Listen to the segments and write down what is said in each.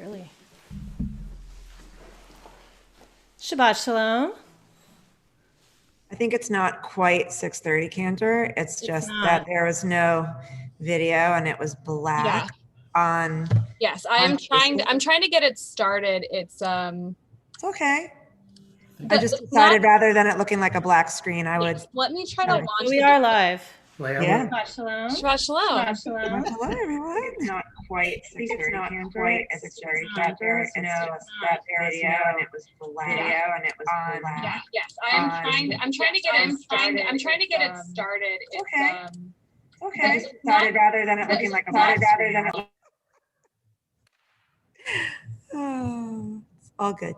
Early. Shabbat Shalom. I think it's not quite 6:30, Cantor. It's just that there was no video and it was black on. Yes, I'm trying to get it started. It's okay. I just decided rather than it looking like a black screen, I would. Let me try to launch. We are live. Yeah. Shabbat Shalom. Shabbat Shalom. Shabbat Shalom. Hello, everyone. It's not quite 6:30, Cantor. It's very Cantor. It's just that video and it was black. Yes, I'm trying to get it started. It's okay. I just decided rather than it looking like a black screen. Oh, it's all good.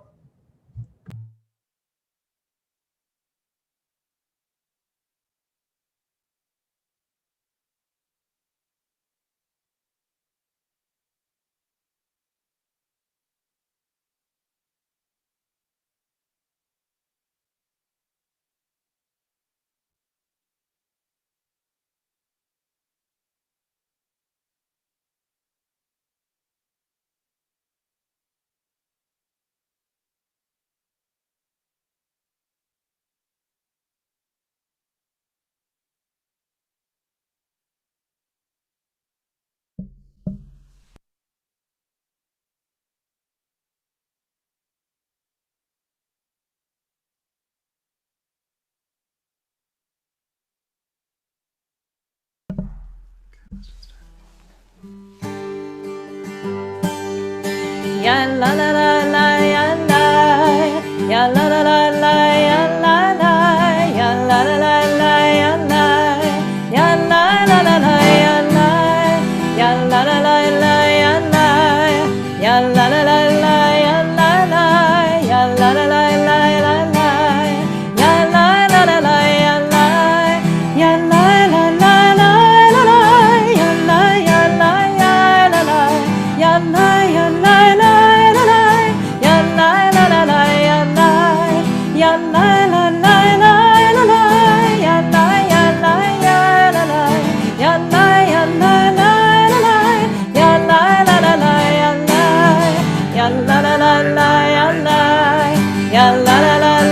Ya la la la la ya la ya la la la la ya la la ya la la la la ya la ya la la la la ya la ya la la la la ya la ya la la la la ya la la ya la la la la la la ya la la la la ya la ya la la la la la la ya la ya la ya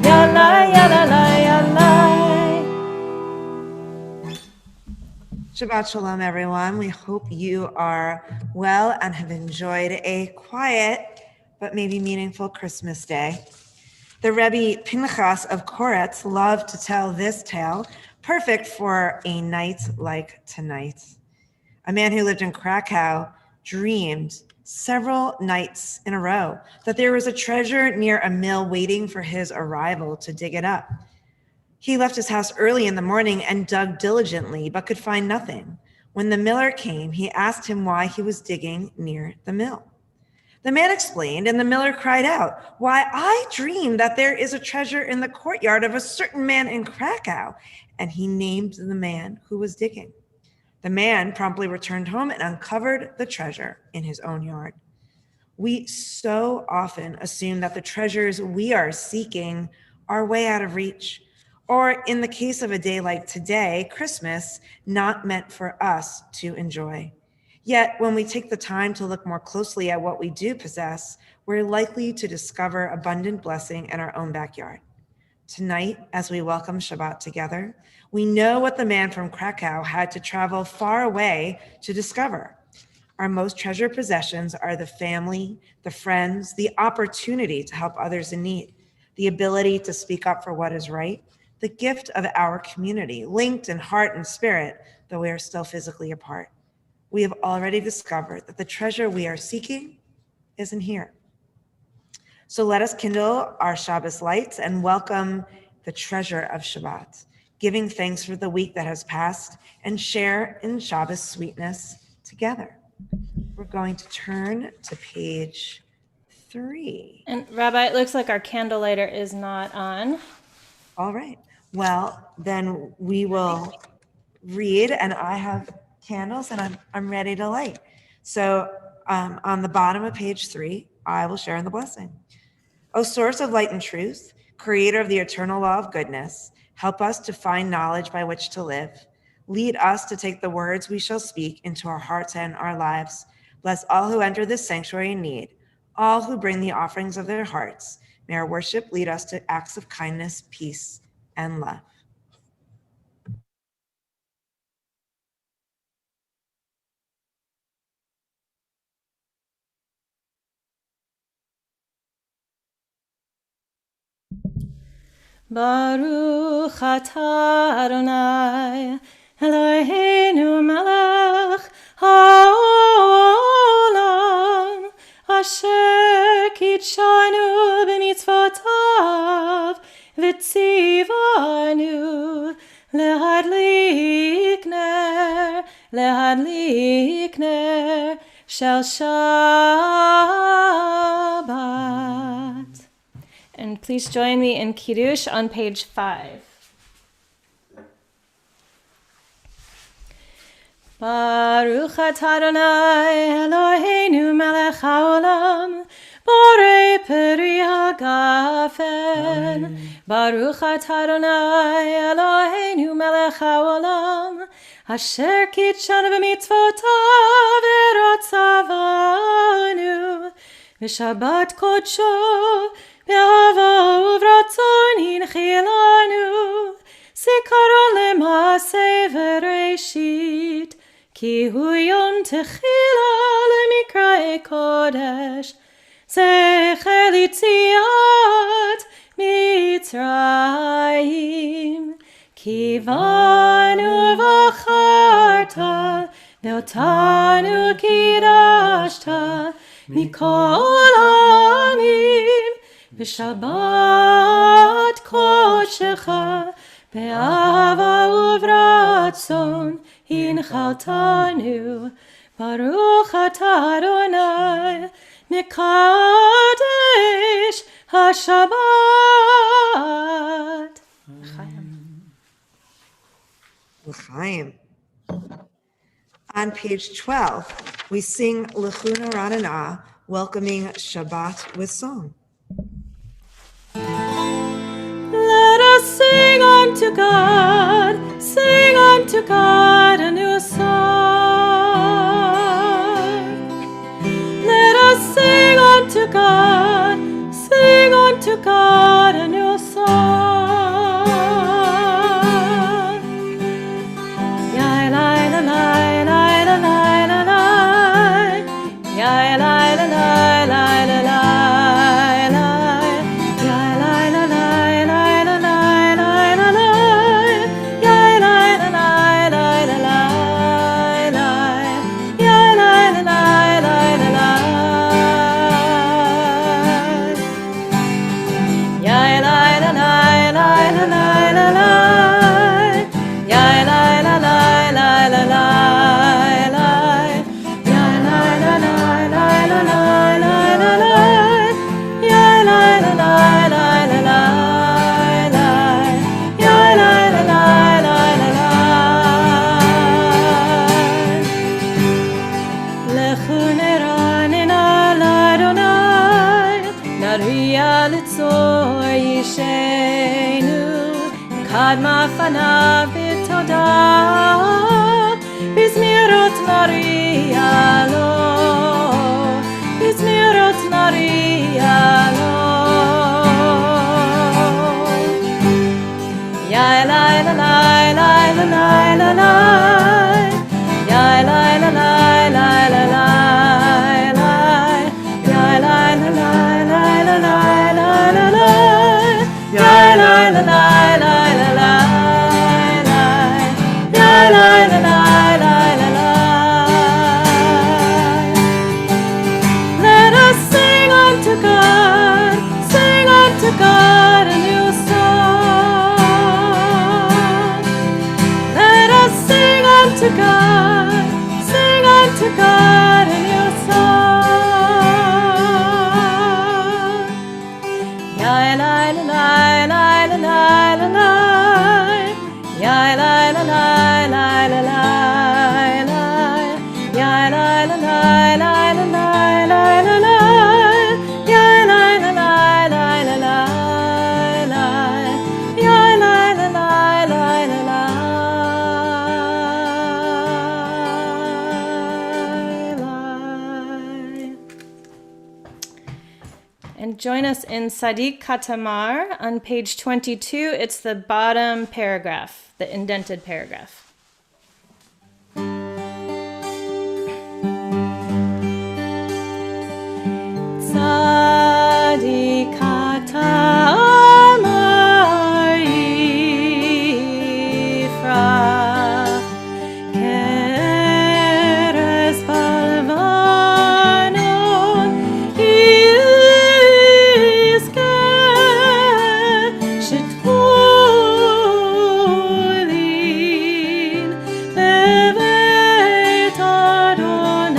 la la ya la ya la Shabbat Shalom, everyone. We hope you are well and have enjoyed a quiet but maybe meaningful Christmas day. The Rebbe Pinchas of Koretz loved to tell this tale, perfect for a night like tonight. A man who lived in Krakow dreamed several nights in a row that there was a treasure near a mill waiting for his arrival to dig it up. He left his house early in the morning and dug diligently, but could find nothing. When the miller came, he asked him why he was digging near the mill. The man explained, and the miller cried out, "Why, I dreamed that there is a treasure in the courtyard of a certain man in Krakow," and he named the man who was digging. The man promptly returned home and uncovered the treasure in his own yard. We so often assume that the treasures we are seeking are way out of reach, or in the case of a day like today, Christmas, not meant for us to enjoy. Yet, when we take the time to look more closely at what we do possess, we're likely to discover abundant blessing in our own backyard. Tonight, as we welcome Shabbat together, we know what the man from Krakow had to travel far away to discover. Our most treasured possessions are the family, the friends, the opportunity to help others in need, the ability to speak up for what is right, the gift of our community, linked in heart and spirit, though we are still physically apart. We have already discovered that the treasure we are seeking isn't here. So let us kindle our Shabbos lights and welcome the treasure of Shabbat. giving thanks for the week that has passed, and share in Shabbos sweetness together. We're going to turn to page 3. And Rabbi, it looks like our candle lighter is not on. All right. Well, then we will read, and I have candles, and I'm ready to light. So on the bottom of page 3, I will share in the blessing. O source of light and truth, creator of the eternal law of goodness, help us to find knowledge by which to live. Lead us to take the words we shall speak into our hearts and our lives. Bless all who enter this sanctuary in need, all who bring the offerings of their hearts. May our worship lead us to acts of kindness, peace, and love. Baruch atah Adonai, Eloheinu melech haolam, asher kitshanu b'mitzvotav, v'tzivanu lehadlik ner shel Shabbat. And please join me in Kiddush on page 5. Baruch atah Adonai Eloheinu melech haolam, borei peri hagafen. Baruch atah Adonai Eloheinu melech haolam, asher kitshanu b'mitzvotav v'ratzavanu, v'shabbat kodsho be'ahava uvratzon hinchilanu, zikaron lema'aseh v'reishit, ki hu yom techila lemikra'e kodesh, zecher litziat Mitzrayim, ki vanu v'acharta, ve'otanu kidashta, mikol ha'amim, v'shabbat kodeshecha, be'ahava uvratzon hinchaltanu. Baruch atah Adonai mekadesh haShabbat. L'chaim. On page 12, we sing L'chuna Ranana, welcoming Shabbat with song. Let us sing unto God a new song. Let us sing unto God a new song. Yai lai la lai lai la lai la lai, yai lai la lai lai la lai. Fanav b'todah, bizmirot nariya lo, bizmirot nariya lo. Yai lai la lai lai la lai la lai, yai lai la lai lai la lai lai, yai lai la lai lai la lai lai la lai, yai lai la lai lai la lai. Let us sing unto God a new song. join us in Sadiq Katamar on page 22. It's the bottom paragraph, the indented paragraph. Sadiq Katamar Yifrach Keres Balvanon Yizke Shetulin Bevet Adonai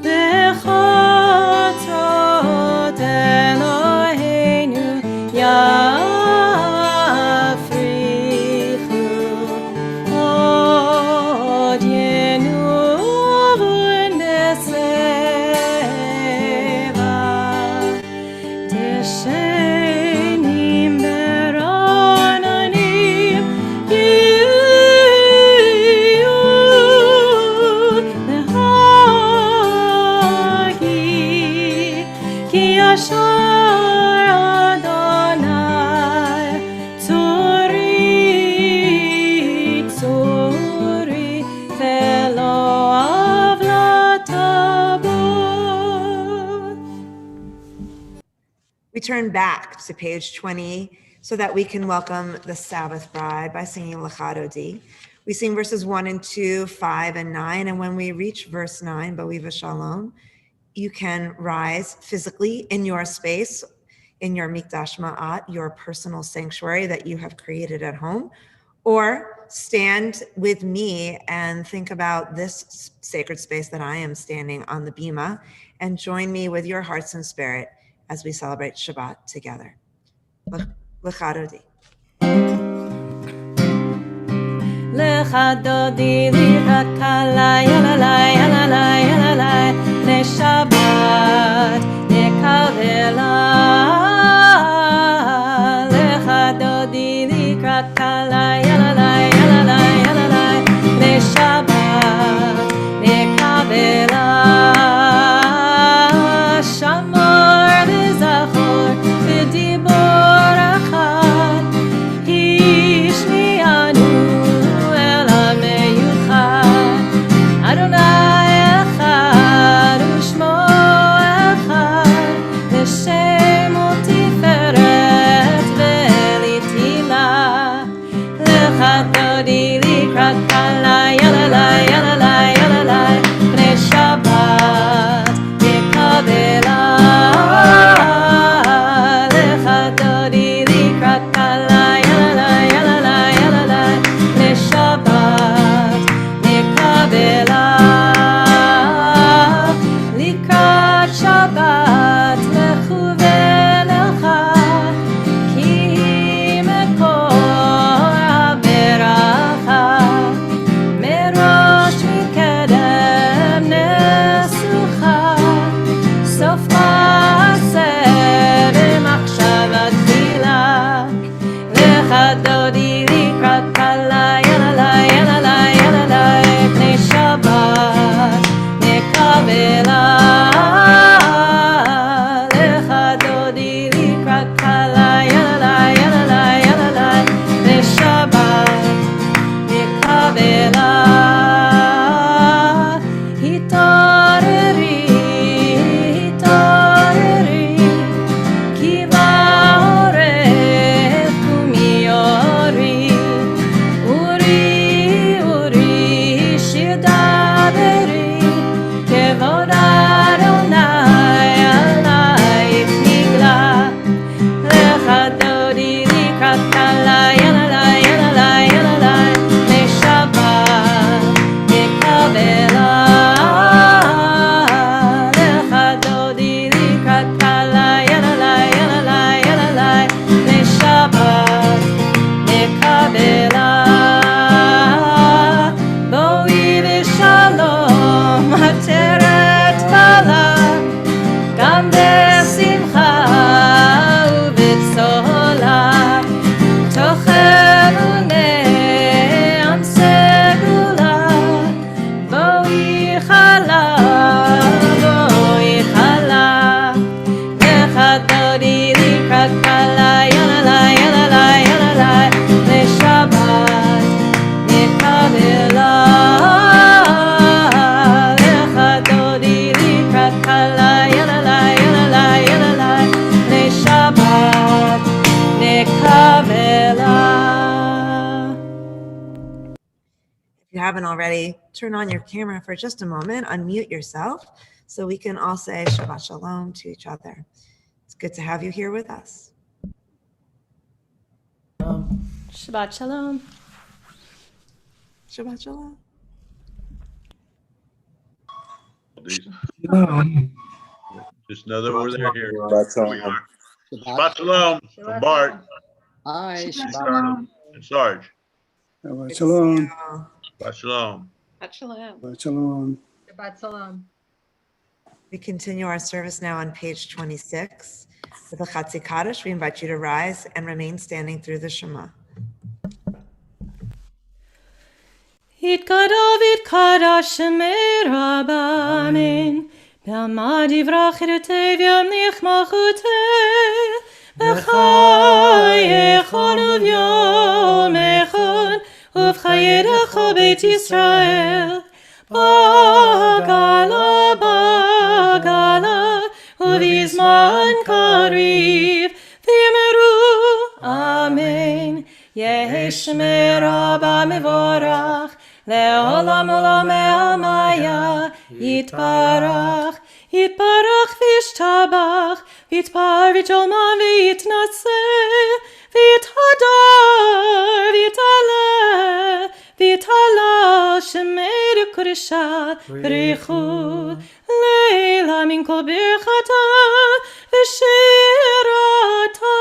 Bechotrot Eloheinu Yafrichu Od Yenuvu Neseva Teshenim Beronanim Yiyu Lehagi Ki Yashar Adonai Tzuri Tzuri Velo Avlatabot. We turn back to page 20 so that we can welcome the Sabbath bride by singing Lecha Dodi. We sing verses 1 and 2, 5 and 9, and when we reach verse 9, Boiva Shalom, you can rise physically in your space, in your Mikdash Ma'at, your personal sanctuary that you have created at home, or stand with me and think about this sacred space that I am standing on the bima, and join me with your hearts and spirit as we celebrate Shabbat together. Lecha Dodi. Lecha Dodi Lirakala Yalalai Yalalai Yalalai LeShabbat Nekavela Lecha Dodi Lirakala Yalalai Yalalai Yalalai LeShabbat Nekavela Shamor V'Zachor V'Dibor Achad Hishmianu Adonai Echad U'Shmo Echad L'Shemo Tiferet V'Litila Lecha Dodi Likrat Kala Yalalai Yalalai Yalalai Bnei Shabbat Yekavela Lecha Dodi Likrat Kala Yalalai Yalalai Yalalai Bnei Shabbat Yekavela Likrat Shabbat Lechu V'Lecha Ki Mekor HaBeracha Merosh Mikedem Nesucha Sof Ma'aseh B'Machshava Tfila Lecha Dodi Likrat Kala Yalalai Yalalai Yalalai Bnei Shabbat Nekavela Lecha Dodi Likrat Kala Yalalai Yalalai Yalalai Bnei Shabbat Nekavela Hitareri Hitareri Ki Va'orech U'Miori Avela. If you haven't already, turn on your camera for just a moment, unmute yourself so we can all say Shabbat Shalom to each other. It's good to have you here with us. Shabbat Shalom. Shabbat Shalom. Just know that we're there here. Shabbat Shalom. Shabbat Shalom from Bart Hi, and Sarge. Shabbat Good to see Shalom. you all. Shabbat Shalom. Shabbat Shalom. Shabbat Shalom. We continue our service now on page 26. With the Chatzi Kaddish, we invite you to rise and remain standing through the Shema. Yitkara Shemei Rabba Amen. Be'amad yivrach irtei v'yamnich malchutei. B'chai echon u'vyom echon uv'chayerecha Beit Yisrael. Bagala uv'izman kariv v'yimeru Amen. Yehi Shemei Rabba mevorach Le'olam olam me'amaya Yitbarach v'yishtabach V'yitpar v'yitolman v'yitnaseh V'yithadar v'yitala Shemei Kodesha B'richu Leila min kol birchata V'shirata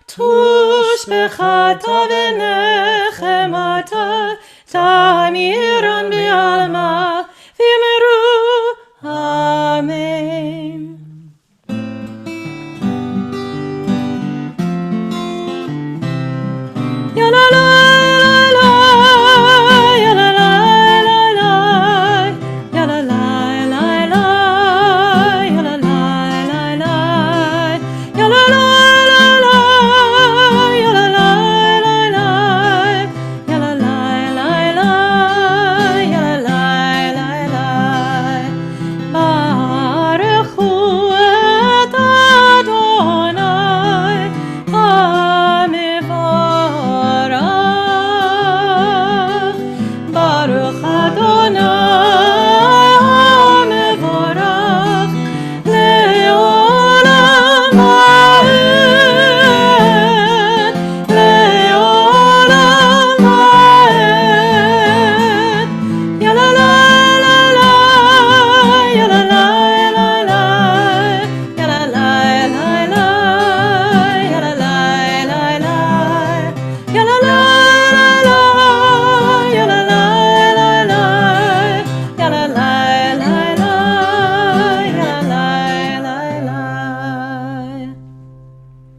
Tush bechata v'nechemata Ta'amiran bi'alma v'yimeru Amen. Ya la la la ya la la la ya la la la ya la la la ya la la la ya la la la ya la la la ya la la Baruch hu et Adonai HaMevorach. Baruch Adonai HaMevorach le'olam ha'ed, le'olam ha'ed. Ya la la la la, ya la la la la, ya la la la la, ya la la la la, ya la la la la, ya la la la la, ya la la la la, ya la la la.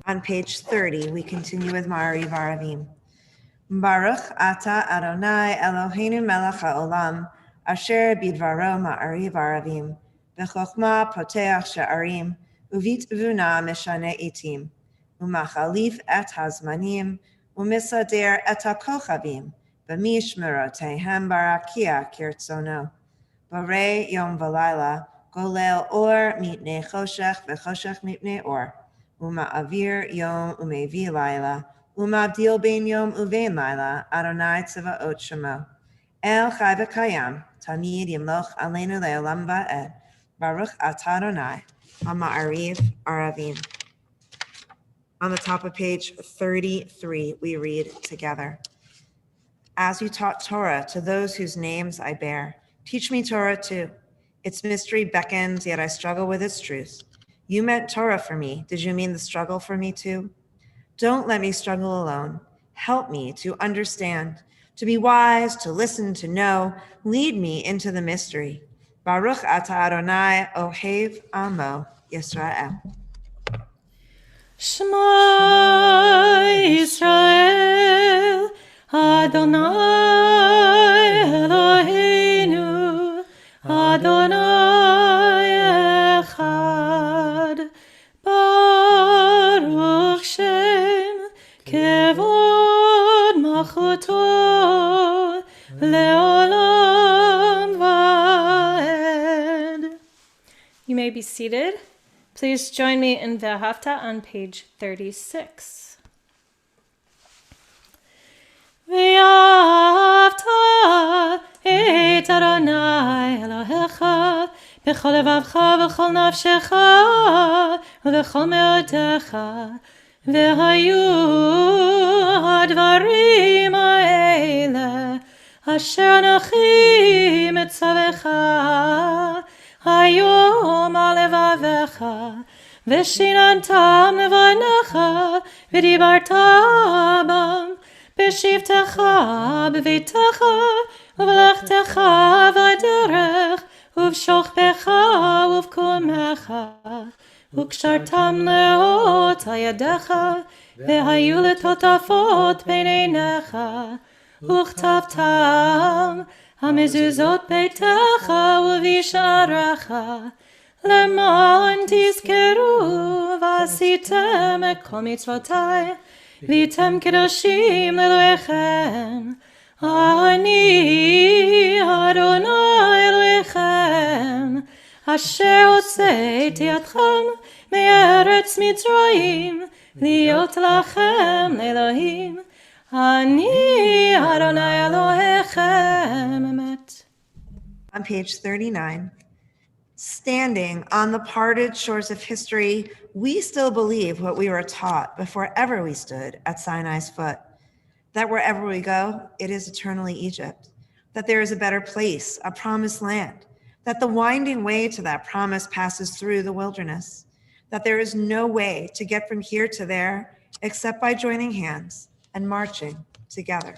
On page 30, we continue with Ma'ariv Aravim. Baruch Ata Adonai Eloheinu melech haolam, asher bidvaro Ma'ariv Aravim, v'chochma poteach she'arim, uvit'vuna meshane itim, umachalif et hazmanim, umisader et hakochavim, b'mishmerotehem barakia kirtzono. Borei yom v'layla, golel or mitnei choshech v'choshech mitnei or. Uma'avir yom umevi laila, umabdil ben yom uvein laila, Adonai tzavaot shemo. El chai v'kayam, tamid yimloch aleinu le'olam va'ed, Baruch atah Adonai, HaMa'ariv Aravim. On the top of page 33, we read together. As you taught Torah to those whose names I bear, teach me Torah too. Its mystery beckons, yet I struggle with its truth. You meant Torah for me. Did you mean the struggle for me too? Don't let me struggle alone. Help me to understand, to be wise, to listen, to know. Lead me into the mystery. Baruch atah Adonai ohev amo Yisrael. Shema Yisrael, Adonai Eloheinu, Adonai Echad. Baruch Shem Kevod Malchuto Leolam Vaed. You may be seated. Please join me in V'ahavta on page 36. Adonai Elohecha b'chol levavcha v'chol nafshecha v'chol me'odecha v'hayu hadvarim ha'ele asher anochi mitzavecha hayom al levavecha v'shinantam levanecha v'dibarta bam b'shivtecha b'vitecha v'lechtecha v'derech uv'shochbecha uv'kumecha וקשרתם לאות הידיך והיו לטוטפות בין עיניך וכתבתם המזוזות ביתך ובשעריך למען תזכרו ועשיתם את כל מצוותיי והייתם קדושים לאלוהיכם אני אדוני אלוהיכם אשר הוצאתי אתכם מארץ מצרים להיות לכם לאלוהים אני אדוני אלוהיכם אמת. On page 39, standing on the parted shores of history, we still believe what we were taught before ever we stood at Sinai's foot, that wherever we go, it is eternally Egypt, that there is a better place, a promised land, that the winding way to that promise passes through the wilderness, that there is no way to get from here to there except by joining hands and marching together.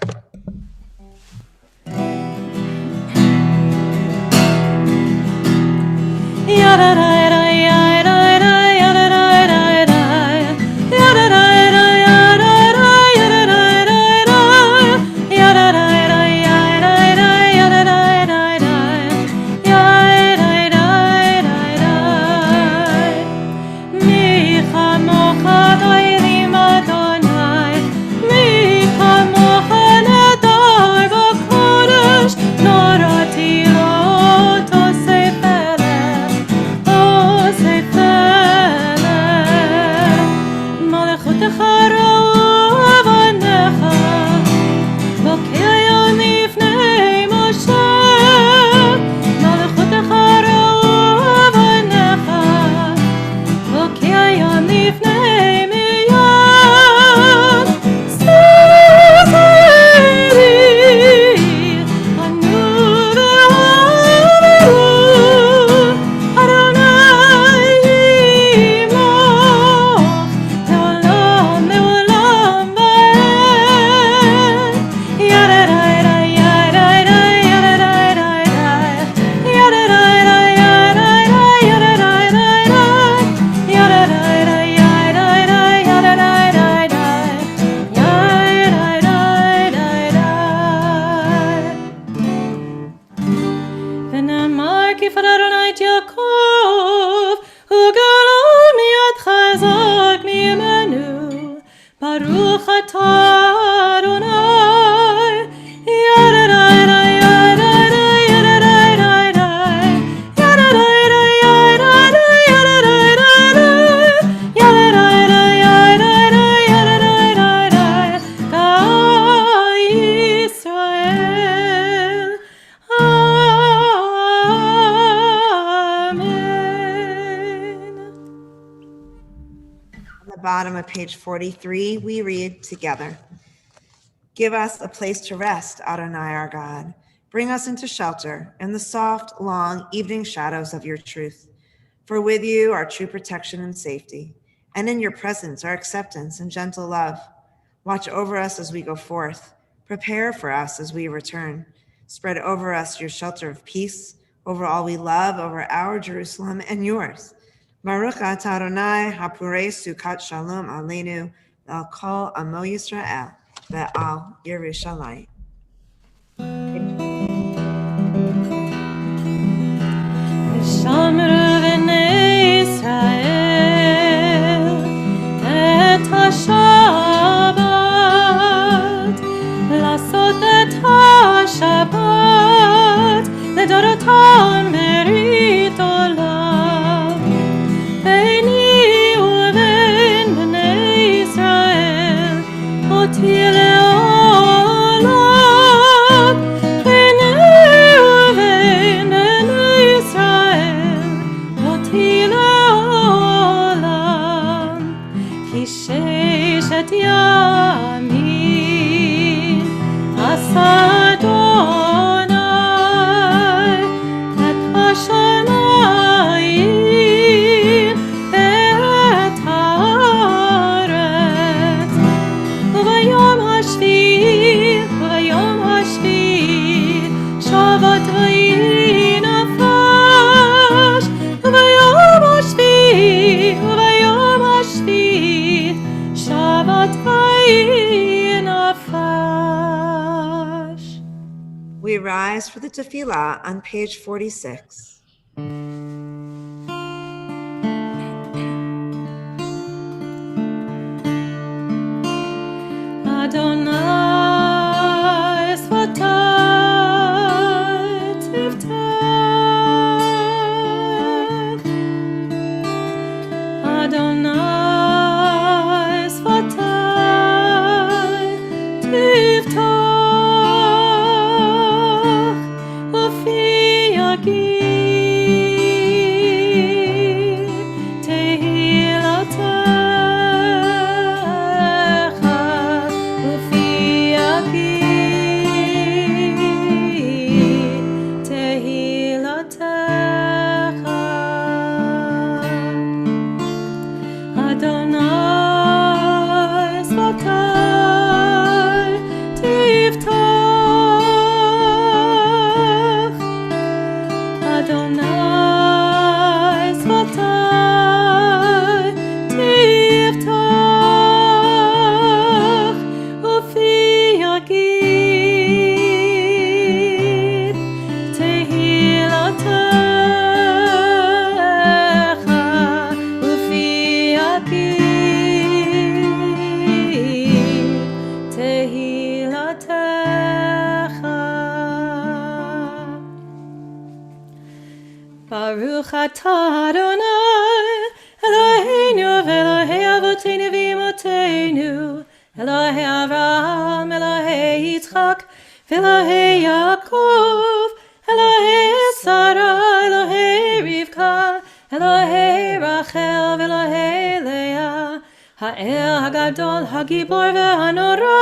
Bottom of page 43, we read together. Give us a place to rest, Adonai our God. Bring us into shelter in the soft, long evening shadows of your truth. For with you are true protection and safety, and in your presence are acceptance and gentle love. Watch over us as we go forth. Prepare for us as we return. Spread over us your shelter of peace, over all we love, over our Jerusalem and yours. Baruch atah Adonai hapurei sukat shalom aleinu ve'al kol amo Yisrael ve'al Yerushalayim. Shamru b'nei Yisrael et ha-Shabbat lasot et ha-Shabbat לדoroתם ברית עולם ביני ובין בני ישראל אותי לעולם ביני ובין we rise for the tefillah on page 46. Adonai Sfatai Tifteach Adonai Sfatai Tifteach Ufi Yagid Tehilatecha Ufi Yagid Tehilatecha Adonai Sfatai Tiftach Adonai Sfatai Tiftach Ufi Yagid Tehilatecha Ufi Yagid Tehilatecha Baruch atah Adonai Eloheinu v'Elokei Avoteinu v'Imotenu Elohei Avraham, Elohei Yitzchak v'Elokei Yaakov Elohei Sarah, Elohei Rivka Elohei Rachel v'Elokei Leah Ha'el Hagadol Hagibor v'Hanora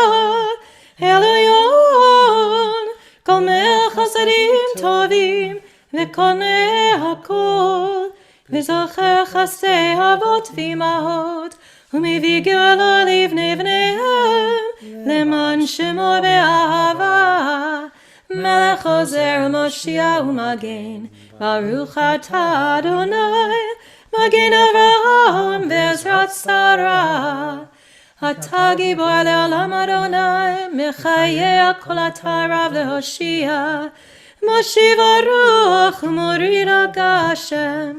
Elyon Gomel Chasadim Tovim V'konei hakol V'zocher chasei avot v'imahot U'mevii geula livnei v'neihem Leman shemo be'ahava Melech ozer u'Moshiach u'magen Baruch atah Adonai Magen Avraham ve'ezrat Sarah Atah gibor le'olam Adonai Mechayeh kol atah rav le'hoshia Moshiv aruch u'morid agashem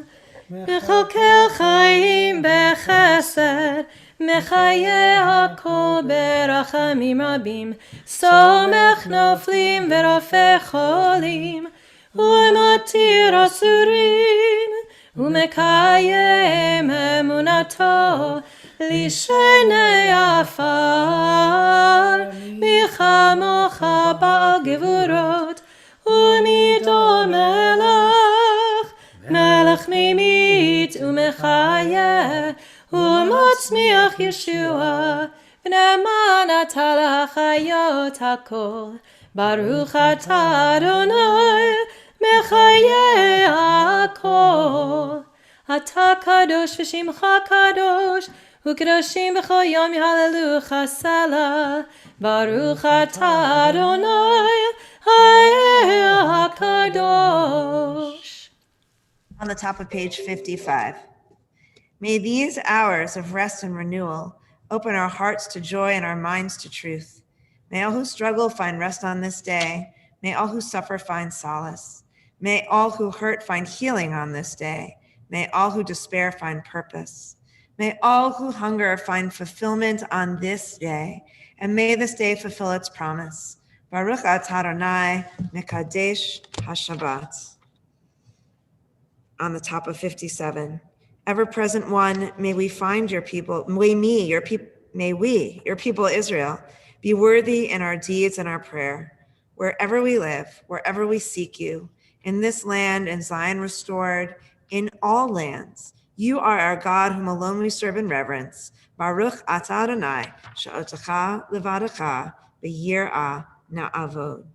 Mechokel chayim bechesed Mechayeh hakol berachamim rabim Somech noflim v'rofeh cholim U'matir asurim U'mekayem emunato Lishenei afar Michamocha ba'al gevurot U'mido melech Melech mimit u'mechayeh U'matzmiach Yeshua V'ne'eman atah l'chayot hakol Baruch atah Adonai Mechayeh hakol Atah kadosh v'shimcha kadosh U'kadoshim b'chol yom yhallelu chasela Baruch atah Adonai Ha'el HaKadosh. On the top of page 55. May these hours of rest and renewal open our hearts to joy and our minds to truth. May all who struggle find rest on this day. May all who suffer find solace. May all who hurt find healing on this day. May all who despair find purpose. May all who hunger find fulfillment on this day. And may this day fulfill its promise. Baruch atah Adonai Mekadesh HaShabbat. On the top of 57. Ever-present one, may we find your people, may we, your people Israel, be worthy in our deeds and our prayer. Wherever we live, wherever we seek you, in this land and Zion restored, in all lands, you are our God whom alone we serve in reverence. Baruch atah Adonai, she'otecha levadecha, b'yirah na'avod.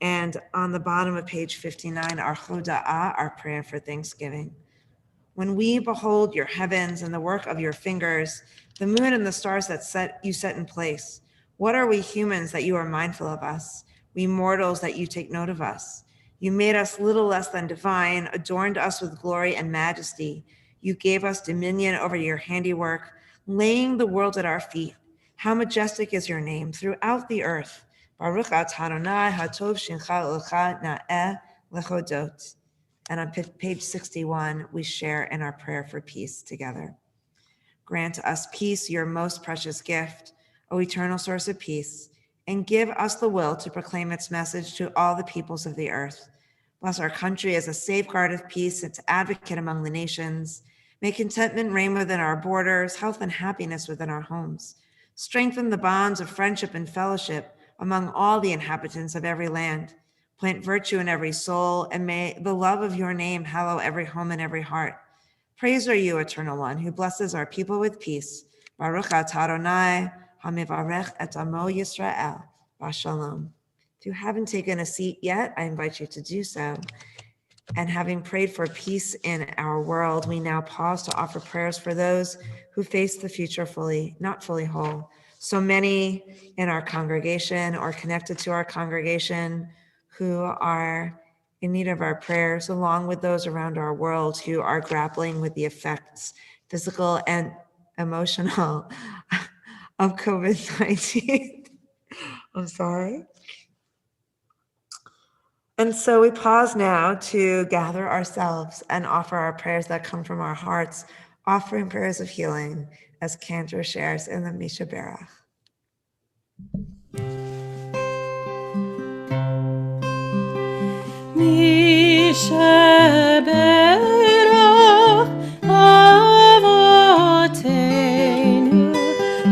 And on the bottom of page 59, our choda'ah, our prayer for Thanksgiving. When we behold your heavens and the work of your fingers, the moon and the stars that you set in place, what are we humans that you are mindful of us? We mortals that you take note of us. You made us little less than divine, adorned us with glory and majesty. You gave us dominion over your handiwork, laying the world at our feet. How majestic is your name throughout the earth. Baruch atah Adonai hatov shincha lecha na'eh lechodot. And on page 61, we share in our prayer for peace together. Grant us peace, your most precious gift, O eternal source of peace, and give us the will to proclaim its message to all the peoples of the earth. Bless our country as a safeguard of peace, its advocate among the nations. May contentment reign within our borders, health and happiness within our homes. Strengthen the bonds of friendship and fellowship among all the inhabitants of every land. Plant virtue in every soul, and may the love of your name hallow every home and every heart. Praise are you, Eternal One, who blesses our people with peace. Baruch atah Adonai, hamivarech et amo Yisrael, Bashalom. If you haven't taken a seat yet, I invite you to do so. And having prayed for peace in our world, we now pause to offer prayers for those who face the future not fully whole. So many in our congregation or connected to our congregation who are in need of our prayers, along with those around our world who are grappling with the effects, physical and emotional, of COVID-19. I'm sorry. And so we pause now to gather ourselves and offer our prayers that come from our hearts, offering prayers of healing, as Cantor shares in the Misha Berach. Misha Berach Avotenu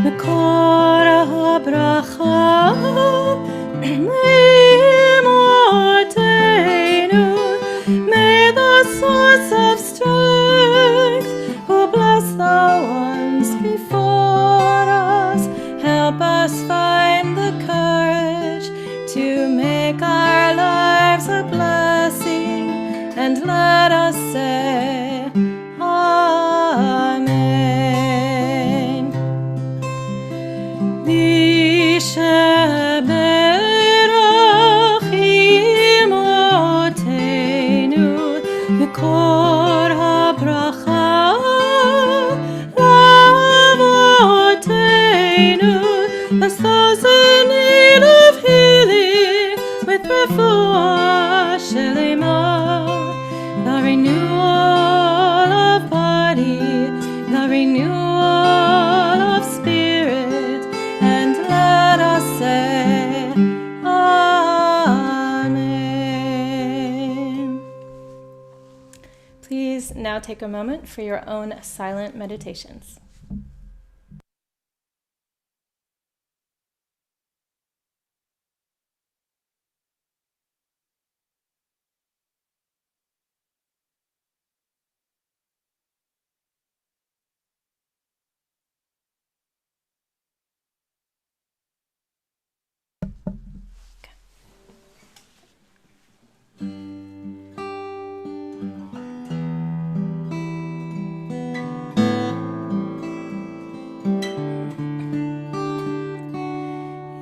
Mekor HaBracha Imotenu. May the source of strength, who bless the ones before us, help us find the courage to make our lives a blessing, and let us say Amen. Misha Berach Imotenu Mekor HaBracha Lavotenu. Bless those in need of healing with refuah shelema, the renewal of body, the renewal of spirit, and let us say Amen. Please now take a moment for your own silent meditations.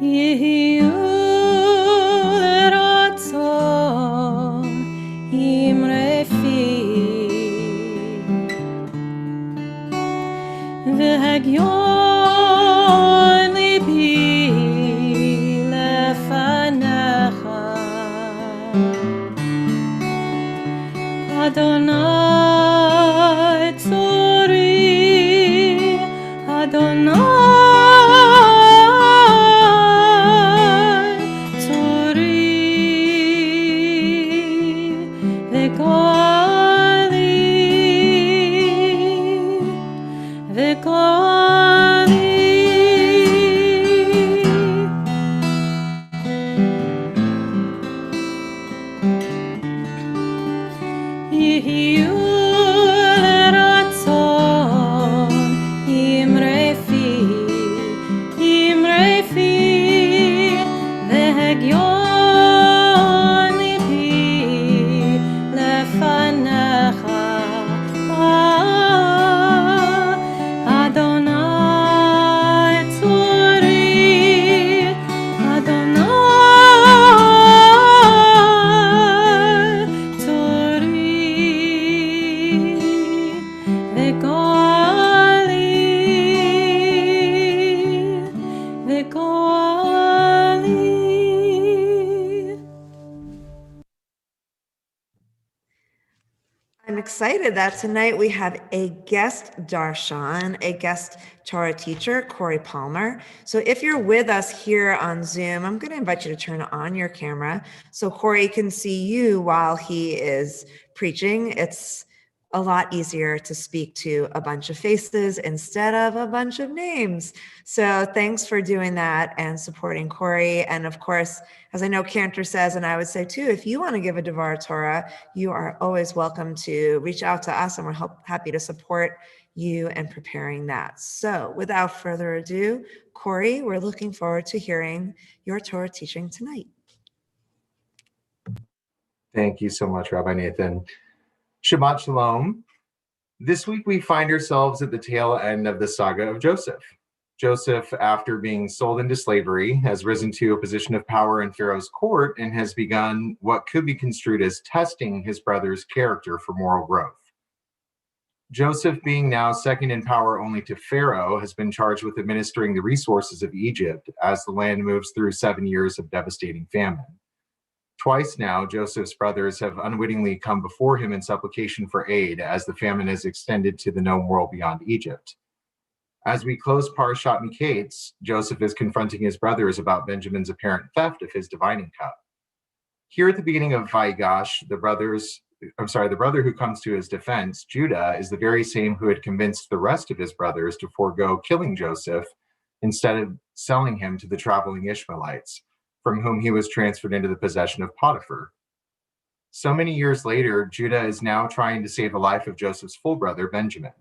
Yehiyu l'ratzon imrefi v'hagyon libi lefanecha Adonai tzori Adonai excited that tonight we have a guest darshan, a guest Torah teacher, Corey Palmer. So if you're with us here on Zoom, I'm going to invite you to turn on your camera so Corey can see you while he is preaching. It's a lot easier to speak to a bunch of faces instead of a bunch of names. So thanks for doing that and supporting Corey. And of course, as I know Cantor says, and I would say too, if you want to give a Devar Torah, you are always welcome to reach out to us, and we're happy to support you in preparing that. So without further ado, Corey, we're looking forward to hearing your Torah teaching tonight. Thank you so much, Rabbi Nathan. Shabbat Shalom. This week we find ourselves at the tail end of the saga of Joseph. Joseph, after being sold into slavery, has risen to a position of power in Pharaoh's court and has begun what could be construed as testing his brother's character for moral growth. Joseph, being now second in power only to Pharaoh, has been charged with administering the resources of Egypt as the land moves through 7 years of devastating famine. Twice now, Joseph's brothers have unwittingly come before him in supplication for aid as the famine is extended to the known world beyond Egypt. As we close Parashat Miketz, Joseph is confronting his brothers about Benjamin's apparent theft of his divining cup. Here at the beginning of Vayigash, the brother who comes to his defense, Judah, is the very same who had convinced the rest of his brothers to forego killing Joseph instead of selling him to the traveling Ishmaelites, from whom he was transferred into the possession of Potiphar. So many years later, Judah is now trying to save the life of Joseph's full brother, Benjamin.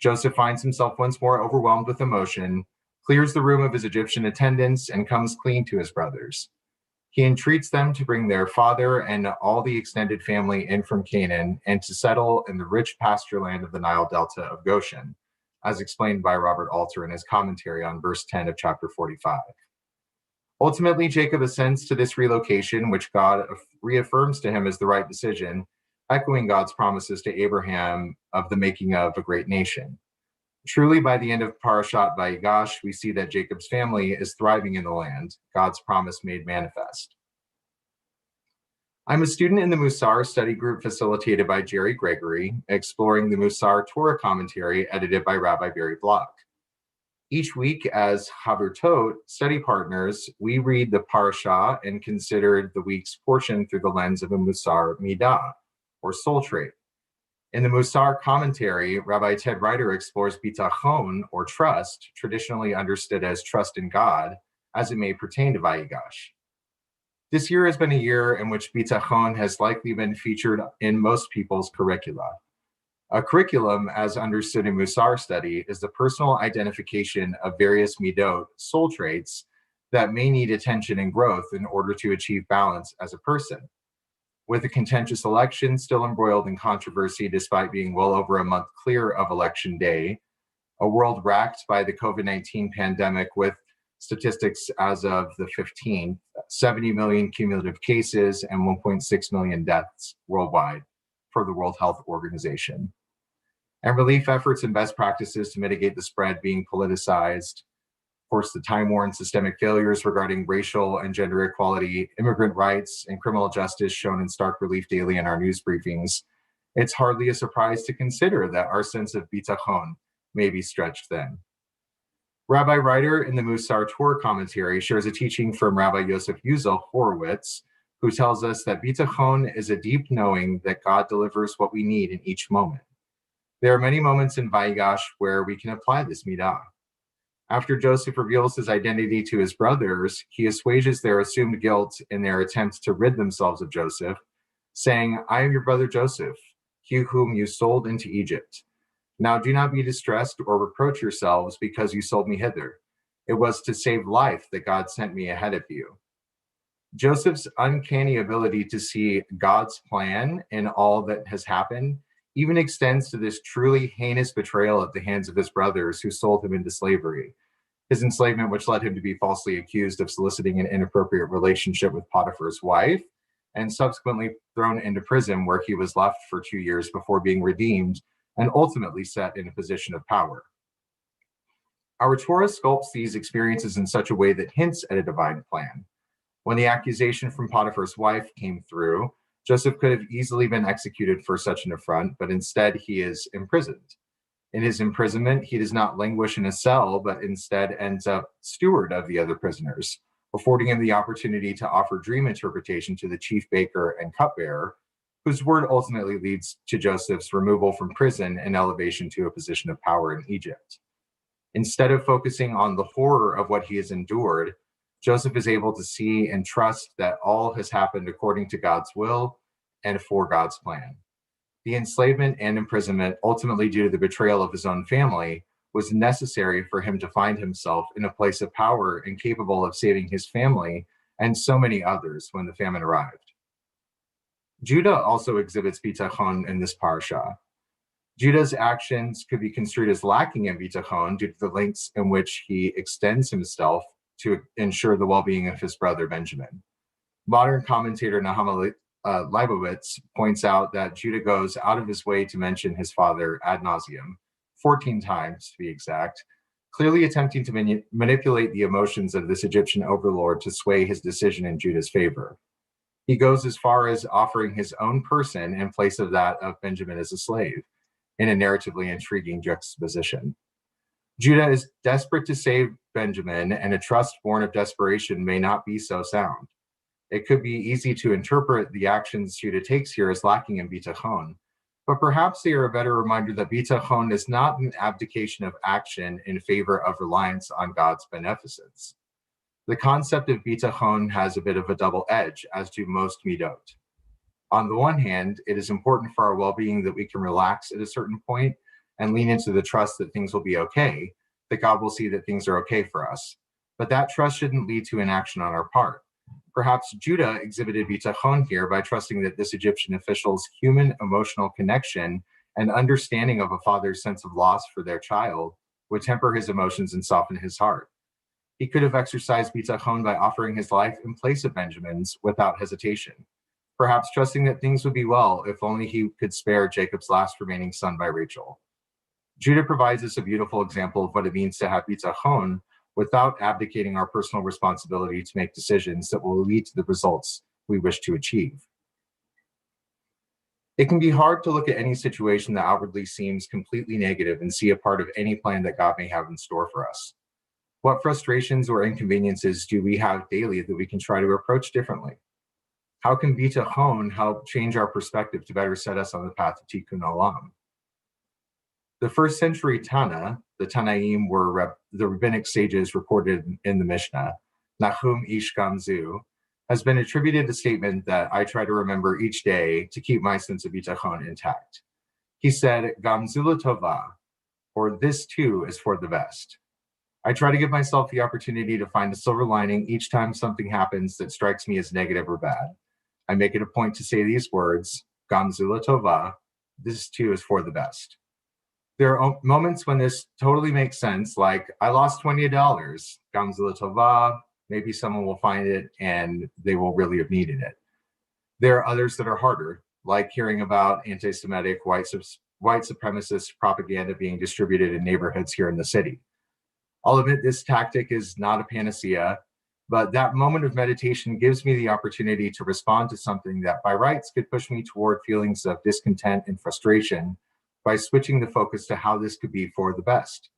Joseph finds himself once more overwhelmed with emotion, clears the room of his Egyptian attendants, and comes clean to his brothers. He entreats them to bring their father and all the extended family in from Canaan and to settle in the rich pasture land of the Nile Delta of Goshen, as explained by Robert Alter in his commentary on verse 10 of chapter 45. Ultimately, Jacob assents to this relocation, which God reaffirms to him as the right decision, echoing God's promises to Abraham of the making of a great nation. Truly, by the end of Parashat Vayigash, we see that Jacob's family is thriving in the land, God's promise made manifest. I'm a student in the Musar study group facilitated by Jerry Gregory, exploring the Musar Torah commentary edited by Rabbi Barry Block. Each week, as Havertot study partners, we read the Parashah and consider the week's portion through the lens of a Musar Midah, or soul trait. In the Musar commentary, Rabbi Ted Ryder explores bitachon, or trust, traditionally understood as trust in God, as it may pertain to Vayigash. This year has been a year in which bitachon has likely been featured in most people's curricula. A curriculum, as understood in Musar study, is the personal identification of various midot, soul traits, that may need attention and growth in order to achieve balance as a person. With a contentious election still embroiled in controversy despite being well over a month clear of election day, a world racked by the COVID-19 pandemic with statistics as of the 15th, 70 million cumulative cases and 1.6 million deaths worldwide per the World Health Organization, and relief efforts and best practices to mitigate the spread being politicized. Of course, the time-worn systemic failures regarding racial and gender equality, immigrant rights, and criminal justice shown in stark relief daily in our news briefings. It's hardly a surprise to consider that our sense of bitachon may be stretched thin. Rabbi Ryder in the Musar Torah commentary shares a teaching from Rabbi Yosef Yuzel Horowitz, who tells us that bitachon is a deep knowing that God delivers what we need in each moment. There are many moments in Vayigash where we can apply this midah. After Joseph reveals his identity to his brothers, he assuages their assumed guilt in their attempts to rid themselves of Joseph, saying, "I am your brother Joseph, he whom you sold into Egypt. Now do not be distressed or reproach yourselves because you sold me hither. It was to save life that God sent me ahead of you." Joseph's uncanny ability to see God's plan in all that has happened even extends to this truly heinous betrayal at the hands of his brothers who sold him into slavery, his enslavement which led him to be falsely accused of soliciting an inappropriate relationship with Potiphar's wife, and subsequently thrown into prison where he was left for 2 years before being redeemed and ultimately set in a position of power. Our Torah sculpts these experiences in such a way that hints at a divine plan. When the accusation from Potiphar's wife came through, Joseph could have easily been executed for such an affront, but instead he is imprisoned. In his imprisonment, he does not languish in a cell, but instead ends up steward of the other prisoners, affording him the opportunity to offer dream interpretation to the chief baker and cupbearer, whose word ultimately leads to Joseph's removal from prison and elevation to a position of power in Egypt. Instead of focusing on the horror of what he has endured, Joseph is able to see and trust that all has happened according to God's will and for God's plan. The enslavement and imprisonment, ultimately due to the betrayal of his own family, was necessary for him to find himself in a place of power and capable of saving his family and so many others when the famine arrived. Judah also exhibits bitachon in this parsha. Judah's actions could be construed as lacking in bitachon due to the lengths in which he extends himself to ensure the well-being of his brother Benjamin. Modern commentator Nahama Leibowitz points out that Judah goes out of his way to mention his father ad nauseum, 14 times to be exact, clearly attempting to manipulate the emotions of this Egyptian overlord to sway his decision in Judah's favor. He goes as far as offering his own person in place of that of Benjamin as a slave, in a narratively intriguing juxtaposition. Judah is desperate to save Benjamin, and a trust born of desperation may not be so sound. It could be easy to interpret the actions Judah takes here as lacking in bitachon, but perhaps they are a better reminder that bitachon is not an abdication of action in favor of reliance on God's beneficence. The concept of bitachon has a bit of a double edge, as do most midot. On the one hand, it is important for our well-being that we can relax at a certain point and lean into the trust that things will be okay, that God will see that things are okay for us. But that trust shouldn't lead to inaction on our part. Perhaps Judah exhibited bitachon here by trusting that this Egyptian official's human emotional connection and understanding of a father's sense of loss for their child would temper his emotions and soften his heart. He could have exercised bitachon by offering his life in place of Benjamin's without hesitation, perhaps trusting that things would be well if only he could spare Jacob's last remaining son by Rachel. Judah provides us a beautiful example of what it means to have bitachon without abdicating our personal responsibility to make decisions that will lead to the results we wish to achieve. It can be hard to look at any situation that outwardly seems completely negative and see a part of any plan that God may have in store for us. What frustrations or inconveniences do we have daily that we can try to approach differently? How can bitachon help change our perspective to better set us on the path of tikkun olam? The first century Tana, the Tanaim were the rabbinic sages reported in the Mishnah, Nahum Ish Gamzu, has been attributed a statement that I try to remember each day to keep my sense of bitachon intact. He said, Gamzu l'tova, or this too is for the best. I try to give myself the opportunity to find a silver lining each time something happens that strikes me as negative or bad. I make it a point to say these words, Gamzu l'tova, this too is for the best. There are moments when this totally makes sense, like I lost $20, Gamzu l'tova, maybe someone will find it and they will really have needed it. There are others that are harder, like hearing about anti-Semitic white supremacist propaganda being distributed in neighborhoods here in the city. I'll admit this tactic is not a panacea, but that moment of meditation gives me the opportunity to respond to something that by rights could push me toward feelings of discontent and frustration by switching the focus to how this could be for the best.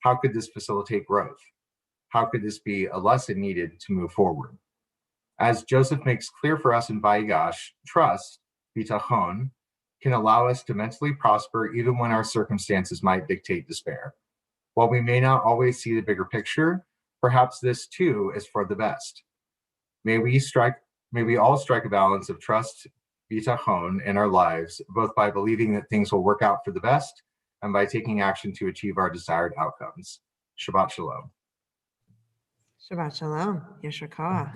How could this facilitate growth? How could this be a lesson needed to move forward? As Joseph makes clear for us in Vayigash, trust, bitachon, can allow us to mentally prosper even when our circumstances might dictate despair. While we may not always see the bigger picture, perhaps this too is for the best. May we all strike a balance of trust, bitachon in our lives, both by believing that things will work out for the best and by taking action to achieve our desired outcomes. Shabbat Shalom. Shabbat Shalom. Yasher Koach.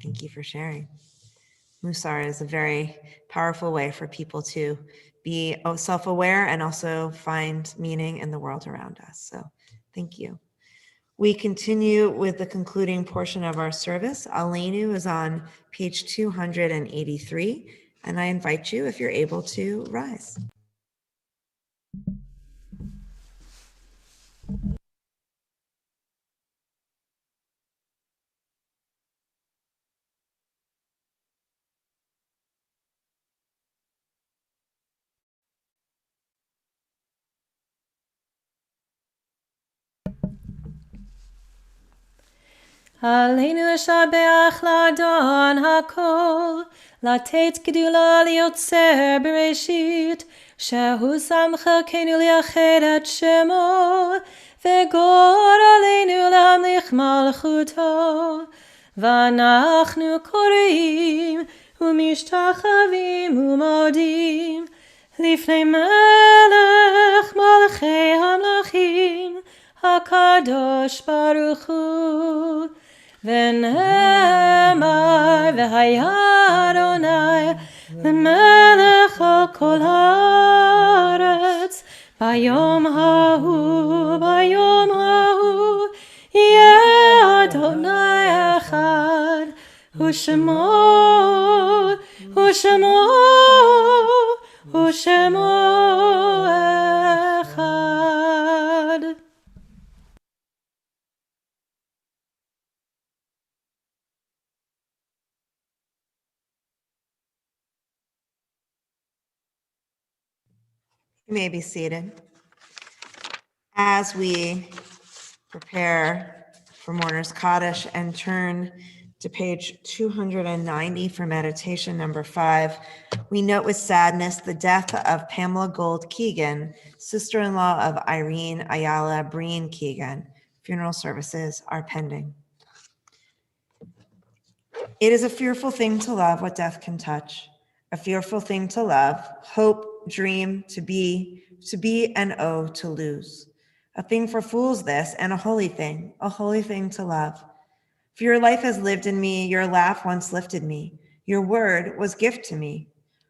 Thank you for sharing. Musar is a very powerful way for people to be self-aware and also find meaning in the world around us. So thank you. We continue with the concluding portion of our service. Aleinu is on page 283, and I invite you, if you're able to, rise. עלינו לשבח לאדון הכל, לתת גדולה ליוצר בראשית, שהוא שם חלקנו לייחד את שמו, וגור עלינו להמליך מלכותו. ואנחנו קוראים ומשתחווים ומודים לפני מלך מלכי המלכים, הקדוש ברוך הוא. ונאמר והיה אדוני למלך על כל הארץ, ביום ההוא יהיה אדוני אחד, ושמו אחד. You may be seated. As we prepare for Mourner's Kaddish and turn to page 290 for meditation number 5, we note with sadness the death of Pamela Gold Keegan, sister-in-law of Irene Ayala Breen Keegan. Funeral services are pending. It is a fearful thing to love what death can touch, a fearful thing to love, hope, dream, to be, and oh, to lose. A thing for fools this, and a holy thing to love. For your life has lived in me, your laugh once lifted me, your word was gift to me.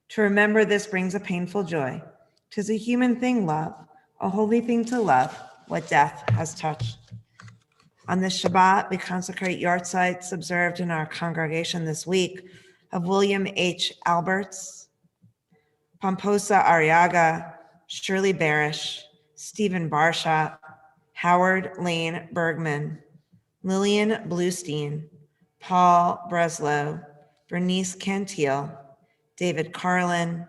To remember this brings a painful joy. 'Tis a human thing, love, a holy thing to love, what death has touched. On this Shabbat, we consecrate yahrzeits observed in our congregation this week of William H. Alberts, Pomposa Arriaga, Shirley Barish, Stephen Barshot, Howard Lane Bergman, Lillian Bluestein, Paul Breslow, Bernice Cantil, David Carlin,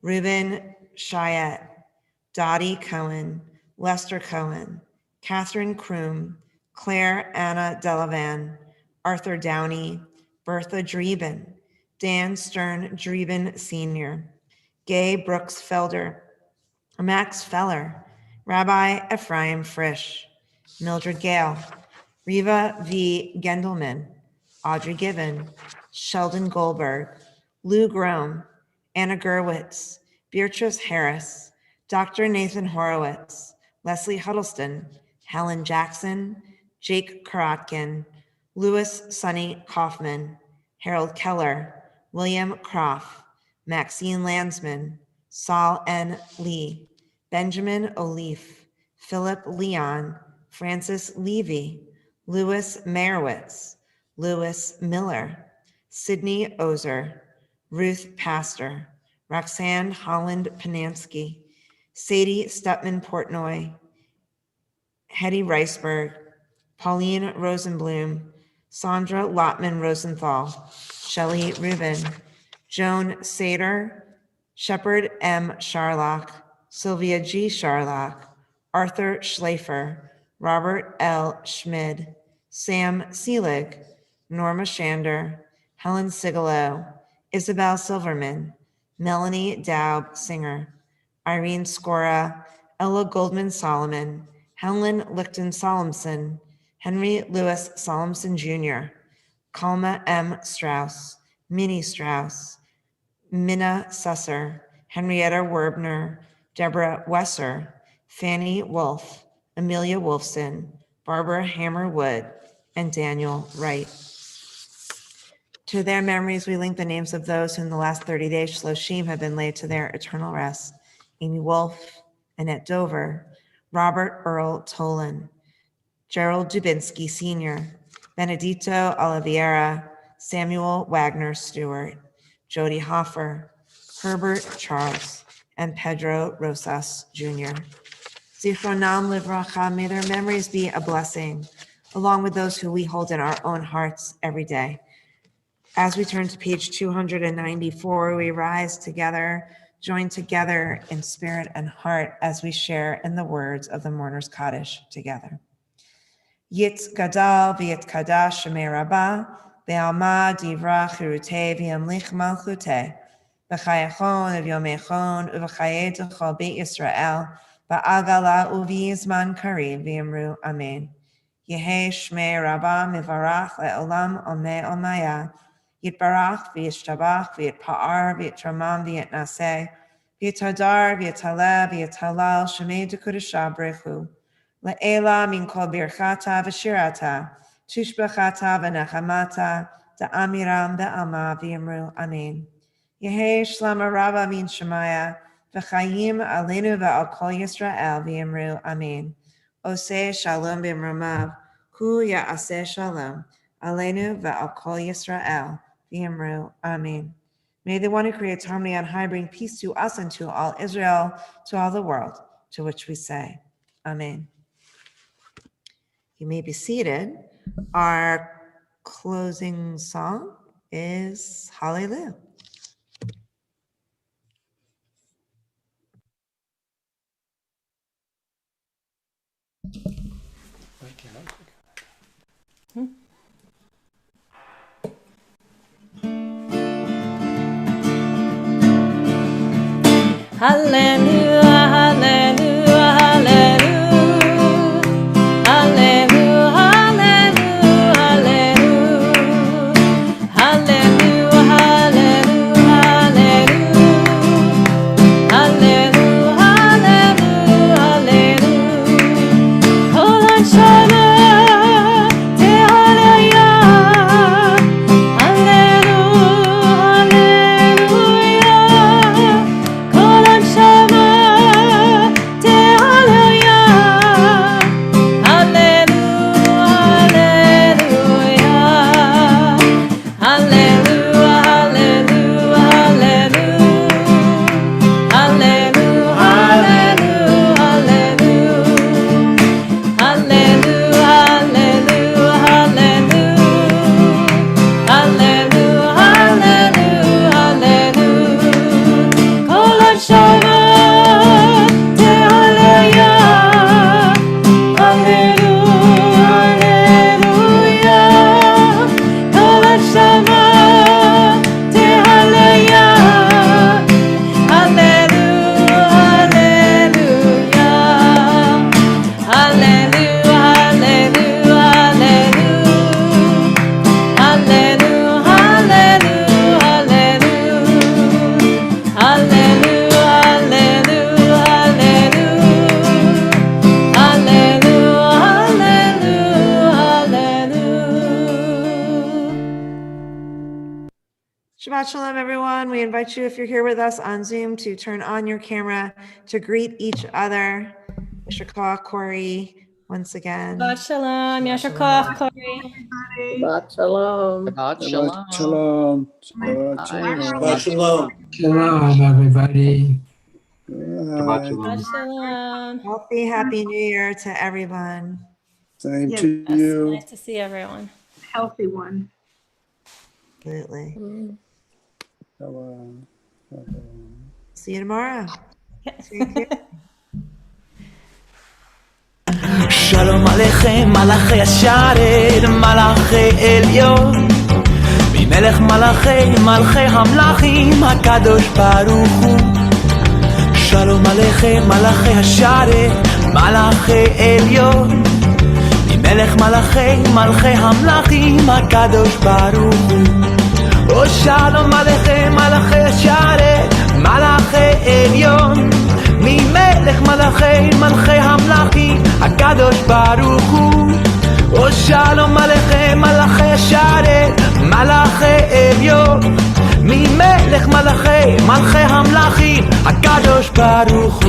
Reuben Chayette, Dottie Cohen, Lester Cohen, Catherine Kroom, Claire Anna Delavan, Arthur Downey, Bertha Drieben, Dan Stern Drieben Sr., Gay Brooks Felder, Max Feller, Rabbi Ephraim Frisch, Mildred Gale, Riva V. Gendelman, Audrey Gibbon, Sheldon Goldberg, Lou Grome, Anna Gerwitz, Beatrice Harris, Dr. Nathan Horowitz, Leslie Huddleston, Helen Jackson, Jake Karotkin, Louis Sonny Kaufman, Harold Keller, William Croft, Maxine Landsman, Saul N. Lee, Benjamin O'Leaf, Philip Leon, Francis Levy, Louis Merowitz, Louis Miller, Sydney Ozer, Ruth Pastor, Roxanne Holland Panansky, Sadie Stutman Portnoy, Hetty Riceberg, Pauline Rosenblum, Sandra Lotman Rosenthal, Shelley Rubin, Joan Sater, Shepard M. Sharlock, Sylvia G. Sharlock, Arthur Schleifer, Robert L. Schmid, Sam Seelig, Norma Shander, Helen Sigalo, Isabel Silverman, Melanie Daub Singer, Irene Scora, Ella Goldman Solomon, Helen Lichten Solomson, Henry Louis Solomson Jr., Kalma M. Strauss, Minnie Strauss, Minna Susser, Henrietta Werbner, Deborah Wesser, Fanny Wolf, Amelia Wolfson, Barbara Hammer-Wood, and Daniel Wright. To their memories, we link the names of those who in the last 30 days Shloshim have been laid to their eternal rest. Amy Wolf, Annette Dover, Robert Earl Tolan, Gerald Dubinsky Sr., Benedito Oliveira, Samuel Wagner Stewart, Jody Hoffer, Herbert Charles, and Pedro Rosas Jr. Zichronam livracha, may their memories be a blessing, along with those who we hold in our own hearts every day. As we turn to page 294, we rise together, join together in spirit and heart as we share in the words of the Mourner's Kaddish together. Yit gadal v'yit kadash shemei rabbah, ve'alma divra chirute v'yamlich malchute, v'chayachon v'yomechon uv'chaye d'chol beit Yisrael, v'agala uv'yizman karim v'yamru amen. Yehe shmei rabbah mivarach le'olam omei omaya, yitbarach v'yishtabach v'yitpa'ar v'yitramam v'yitnaseh, v'yitadar v'yitaleh v'yitalal shemei d'kudusha brechu. Le'ela min kol birchata v'shirata, tushbachata v'nechamata, da'amiram be'alma v'yamru amen. Yehe shlama rava min shemaya, v'chayim aleinu ve'al kol Yisrael v'yamru amen. Oseh shalom b'mramav, hu ya'aseh shalom, aleinu ve'al kol Yisrael v'yamru amen. May the one who creates harmony on high bring peace to us and to all Israel, to all the world, to which we say, amen. You may be seated. Our closing song is Hallelujah. Hallelujah, hallelujah, hallelujah. Hallelujah, hallelujah, hallelujah. Hallelujah, hallelujah, hallelujah. Hallelujah, hallelujah, hallelujah. Kol hashana tehallelujah. Shabbat Shalom, everyone. We invite you, if you're here with us on Zoom, to turn on your camera to greet each other. Yasher Koach, Corey, once again. Shabbat shalom, Yasher Koach, Corey. Shabbat shalom. Shabbat shalom. Shabbat shalom. Shabbat shalom. Shalom, everybody. Shabbat Bye. shalom. Shabbat shalom. Healthy, happy New Year to everyone. Same Yes. to Yes, you. nice to see everyone. Healthy one. Absolutely. Shalom. See you tomorrow. Shalom Aleichem, Malachi Asharet, Malachi Elyon, Mimelech Malachi, Malchei Hamlachim, HaKadosh Baruch Hu. Shalom Aleichem, Malachi Asharet, Malachi Elyon, Mimelech Malachi, Malchei Hamlachim, HaKadosh Baruch Hu. Oh Shalom Aleichem, Malachi Asharet, Malachi Elyon, ממלך מלכי מלכי המלכים הקדוש ברוך הוא. או שלום עליכם מלכי השרת מלכי עליון, ממלך מלכי מלכי המלכים הקדוש ברוך הוא.